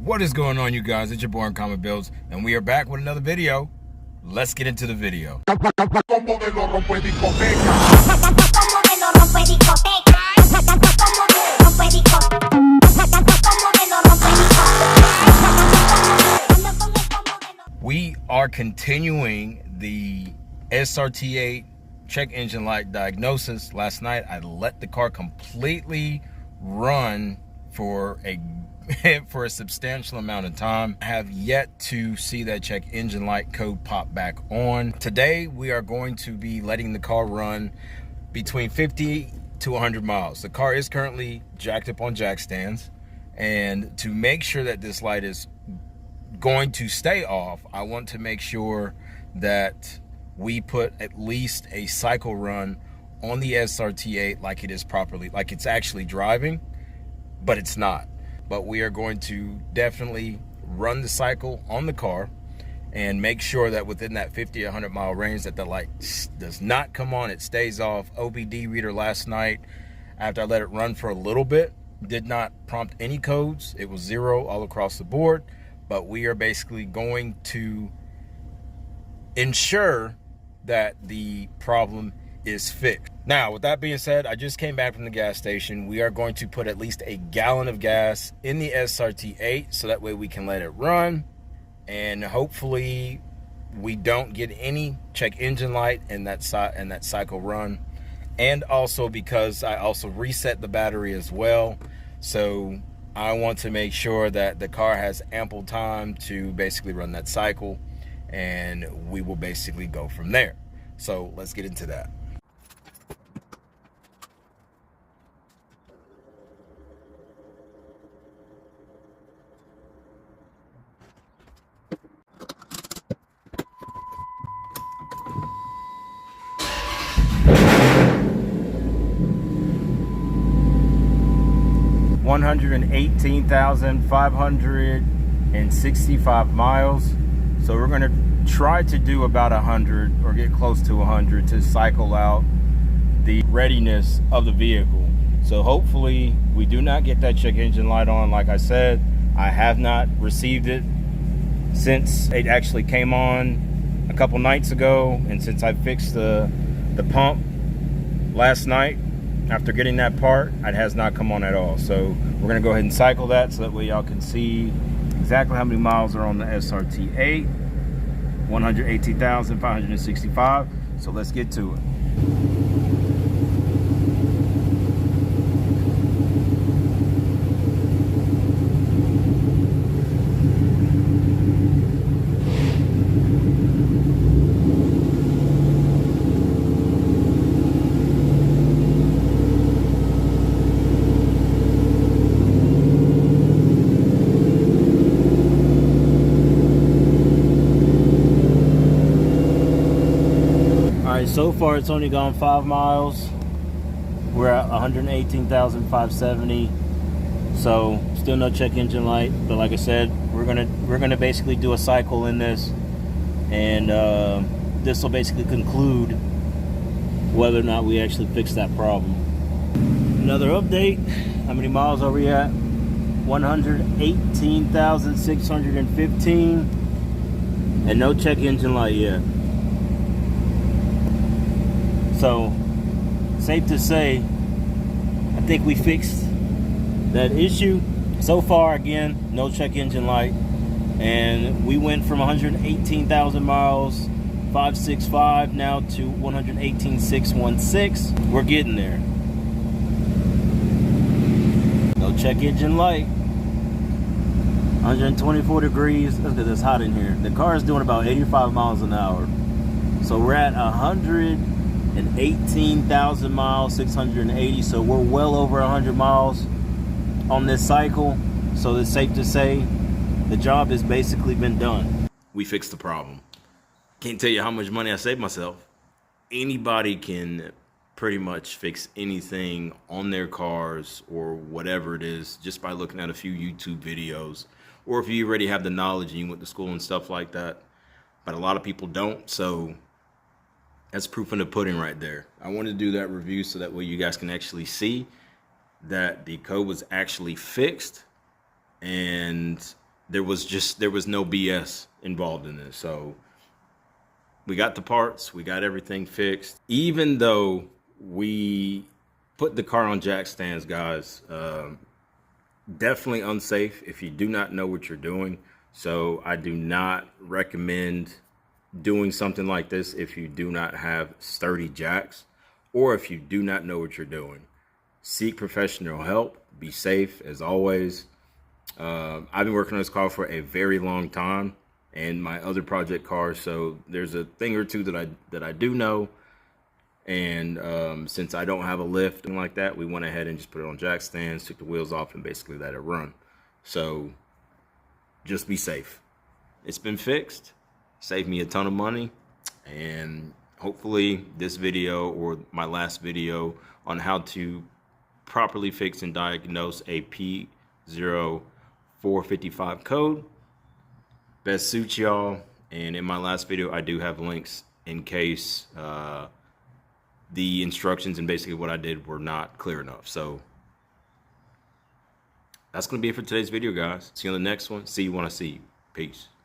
What is going on, you guys? It's your boy Uncommon Builds, and we are back with another video. Let's get into the video. We are continuing the SRT8 check engine light diagnosis. Last night I let the car completely run for a substantial amount of time. I have yet to see that check engine light code pop back on. Today we are going to be letting the car run between 50 to 100 miles. The car is currently jacked up on jack stands, and to make sure that this light is going to stay off, I want to make sure that we put at least a cycle run on the SRT8 like it is properly, like it's actually driving, but it's not. But we are going to definitely run the cycle on the car and make sure that within that 50 to 100 mile range that the light does not come on, it stays off. OBD reader last night, after I let it run for a little bit, did not prompt any codes. It was 0 all across the board. But we are basically going to ensure that the problem is fixed. Now, with that being said, I just came back from the gas station. We are going to put at least a gallon of gas in the SRT8 so that way we can let it run, and hopefully we don't get any check engine light in that cycle run. And also because I also reset the battery as well, so I want to make sure that the car has ample time to basically run that cycle, and we will basically go from there. So let's get into that. $118,565 miles. So we're going to try to do about 100 or get close to 100 to cycle out the readiness of the vehicle. So hopefully we do not get that check engine light on. Like I said, I have not received it since it actually came on a couple nights ago, and since I fixed the pump last night after getting that part, it has not come on at all. So we're going to go ahead and cycle that so that way y'all can see exactly how many miles are on the SRT8. 118,565. So let's get to it. So far it's only gone 5 miles. We're at 118,570. So still no check engine light, but like I said, we're gonna basically do a cycle in this, and this will basically conclude whether or not we actually fix that problem. Another update, how many miles are we at? 118,615, and no check engine light yet. So, safe to say, I think we fixed that issue. So far, again, no check engine light. And we went from 118,000 miles, 565, now to 118,616. We're getting there. No check engine light. 124 degrees. Look at this, hot in here. The car is doing about 85 miles an hour. So we're at 118,000 miles, 680. So we're well over 100 miles on this cycle. So it's safe to say the job has basically been done. We fixed the problem. Can't tell you how much money I saved myself. Anybody can pretty much fix anything on their cars or whatever it is just by looking at a few YouTube videos, or if you already have the knowledge and you went to school and stuff like that. But a lot of people don't, so that's proof in the pudding right there. I wanted to do that review so that way you guys can actually see that the code was actually fixed, and there was no BS involved in this. So we got the parts, we got everything fixed. Even though we put the car on jack stands, guys, definitely unsafe if you do not know what you're doing. So I do not recommend doing something like this if you do not have sturdy jacks, or if you do not know what you're doing. Seek professional help. Be safe as always. I've been working on this car for a very long time, and my other project cars, so there's a thing or two that I do know. And since I don't have a lift and like that, we went ahead and just put it on jack stands, took the wheels off, and basically let it run. So just be safe. It's been fixed, saved me a ton of money, and hopefully this video or my last video on how to properly fix and diagnose a P0455 code best suits y'all. And in my last video, I do have links in case the instructions and basically what I did were not clear enough. So that's going to be it for today's video, guys. See you on the next one. See you when I see you. Peace.